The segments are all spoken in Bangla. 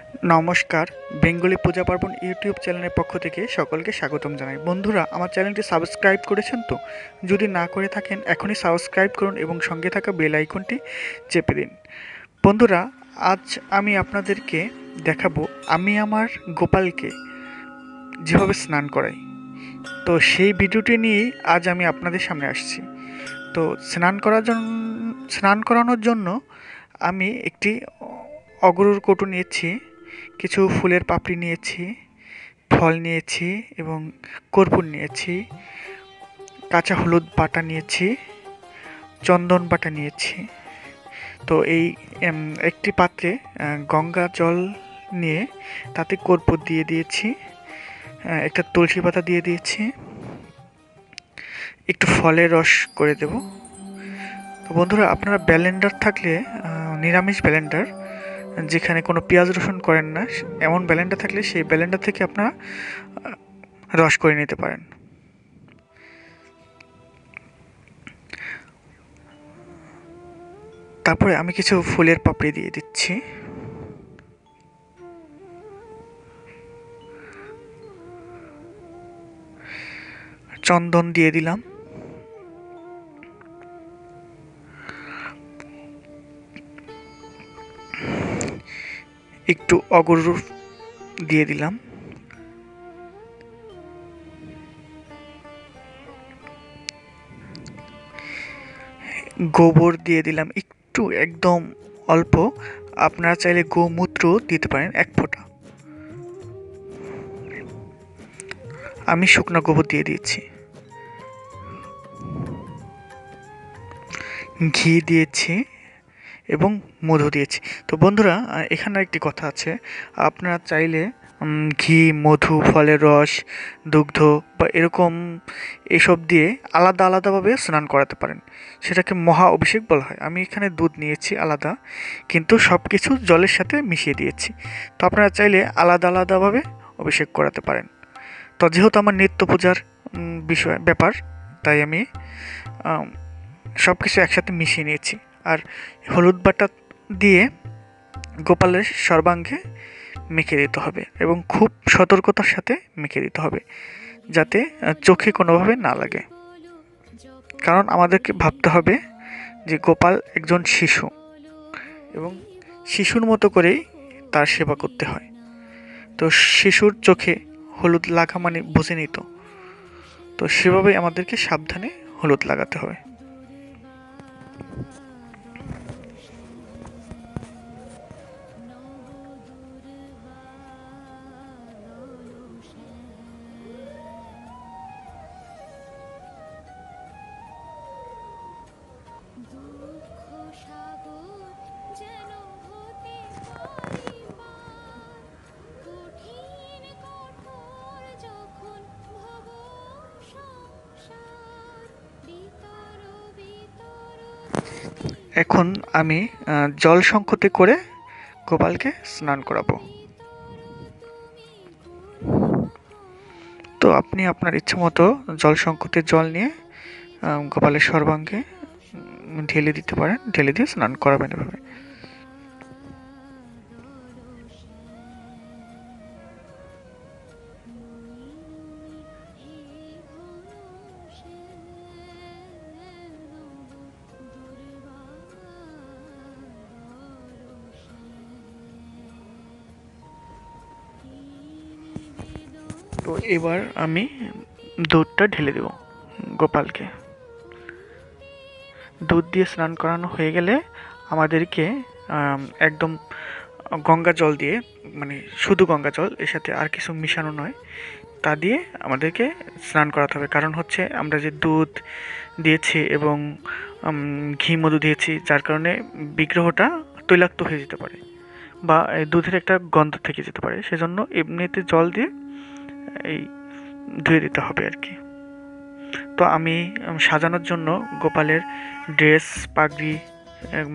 নমস্কার, বেঙ্গলি পূজা পার্বণ ইউটিউব চ্যানেলের পক্ষ থেকে সকলকে স্বাগতম জানাই। বন্ধুরা, আমার চ্যানেলটি সাবস্ক্রাইব করেছেন তো? যদি না করে থাকেন এখনই সাবস্ক্রাইব করুন এবং সঙ্গে থাকা বেল আইকনটি চেপে দিন। বন্ধুরা, আজ আমি আপনাদেরকে দেখাবো আমি আমার গোপালকে যেভাবে স্নান করাই। তো সেই ভিডিওটি নিয়েই আজ আমি আপনাদের সামনে আসছি। তো স্নান করানোর জন্য আমি একটি অগরুর কৌটো নিয়েছি, কিছু ফুলের পাপড়ি নিয়েছি, ফল নিয়েছি এবং কর্পূর নিয়েছি, কাঁচা হলুদ বাটা নিয়েছি, চন্দন বাটা নিয়েছি। তো এই একটি পাত্রে গঙ্গা জল নিয়ে তাতে কর্পূর দিয়ে দিয়েছি, একটা তুলসী পাতা দিয়ে দিয়েছি, একটু ফলের রস করে দেব। তো বন্ধুরা, আপনারা ব্লেন্ডার থাকলে নিরামিষ ব্লেন্ডার, যেখানে কোনো পেঁয়াজ রসুন করেন না, এমন ব্লেন্ডার থাকলে সেই ব্লেন্ডার থেকে আপনারা রস করে নিতে পারেন। তারপরে আমি কিছু ফুলের পাপড়ি দিয়ে দিচ্ছি, চন্দন দিয়ে দিলাম, একটু অগরুর দিয়ে দিলাম, গোবর দিয়ে দিলাম একটু, একদম অল্প। আপনারা চাইলে গোমূত্র দিতে পারেন 1 ফোঁটা। আমি শুকনো গোবর দিয়ে দিয়েছি, ঘি দিয়েছি এবং মধু দিয়েছি। তো বন্ধুরা, এখানে একটি কথা আছে, আপনারা চাইলে ঘি, মধু, ফলের রস, দুগ্ধ বা এরকম এসব দিয়ে আলাদা আলাদাভাবে স্নান করাতে পারেন। সেটাকে মহা অভিষেক বলা হয়। আমি এখানে দুধ নিয়েছি আলাদা, কিন্তু সব কিছু জলের সাথে মিশিয়ে দিয়েছি। তো আপনারা চাইলে আলাদা আলাদাভাবে অভিষেক করাতে পারেন। তো যেহেতু আমার নিত্য পূজার ব্যাপার, তাই আমি সব কিছু একসাথে মিশিয়ে নিয়েছি। আর হলুদ বাটা দিয়ে গোপালের সর্বাঙ্গে মেখে দিতে হবে এবং খুব সতর্কতার সাথে মেখে দিতে হবে, যাতে চোখে কোনোভাবে না লাগে। কারণ আমাদেরকে ভাবতে হবে যে গোপাল একজন শিশু এবং শিশুর মতো করেই তার সেবা করতে হয়। তো শিশুর চোখে হলুদ লাগা মানে বুঝে নিত, তো সেভাবেই আমাদেরকে সাবধানে হলুদ লাগাতে হবে। এখন আমি জল শঙ্খতে করে গোপালকে স্নান করাবো। তো আপনি আপনার ইচ্ছে মতো জল শঙ্খতে জল নিয়ে গোপালের সর্বাঙ্গে ঢেলে দিতে পারেন, ঢেলে দিয়ে স্নান করাবেন এভাবে। তো এবার আমি দুধটা ঢেলে দেব গোপালকে। দুধ দিয়ে স্নান করানো হয়ে গেলে আমাদেরকে একদম গঙ্গা জল দিয়ে, মানে শুধু গঙ্গা জল, এর সাথে আর কিছু মিশানো নয়, তা দিয়ে আমাদেরকে স্নান করাতে হবে। কারণ হচ্ছে আমরা যে দুধ দিয়েছি এবং ঘি, মধু দিয়েছি, যার কারণে বিগ্রহটা তৈলাক্ত হয়ে যেতে পারে বা দুধের একটা গন্ধ থেকে যেতে পারে। সেজন্য এমনিতে জল দিয়ে এই ধুয়ে দিতে হবে আর কি। তো আমি সাজানোর জন্য গোপালের ড্রেস, পাগড়ি,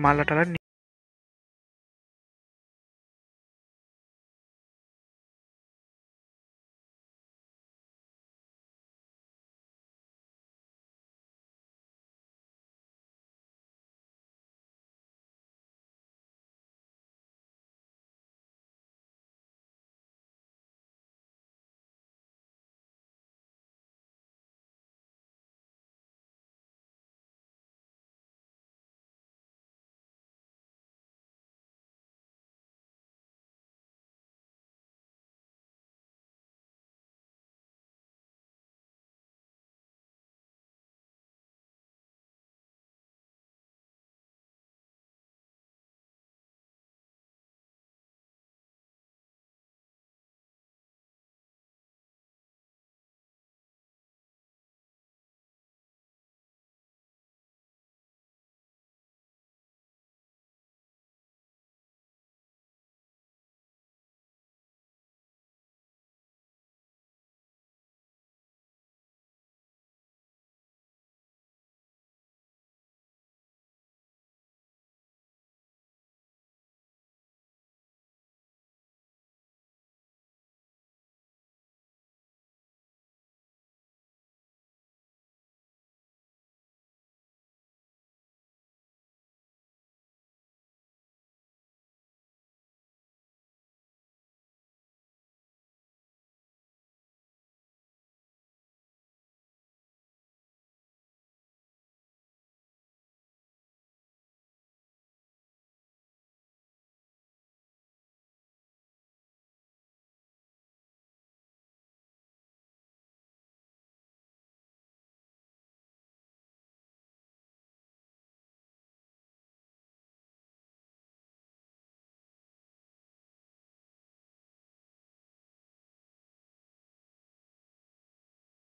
মালা টালা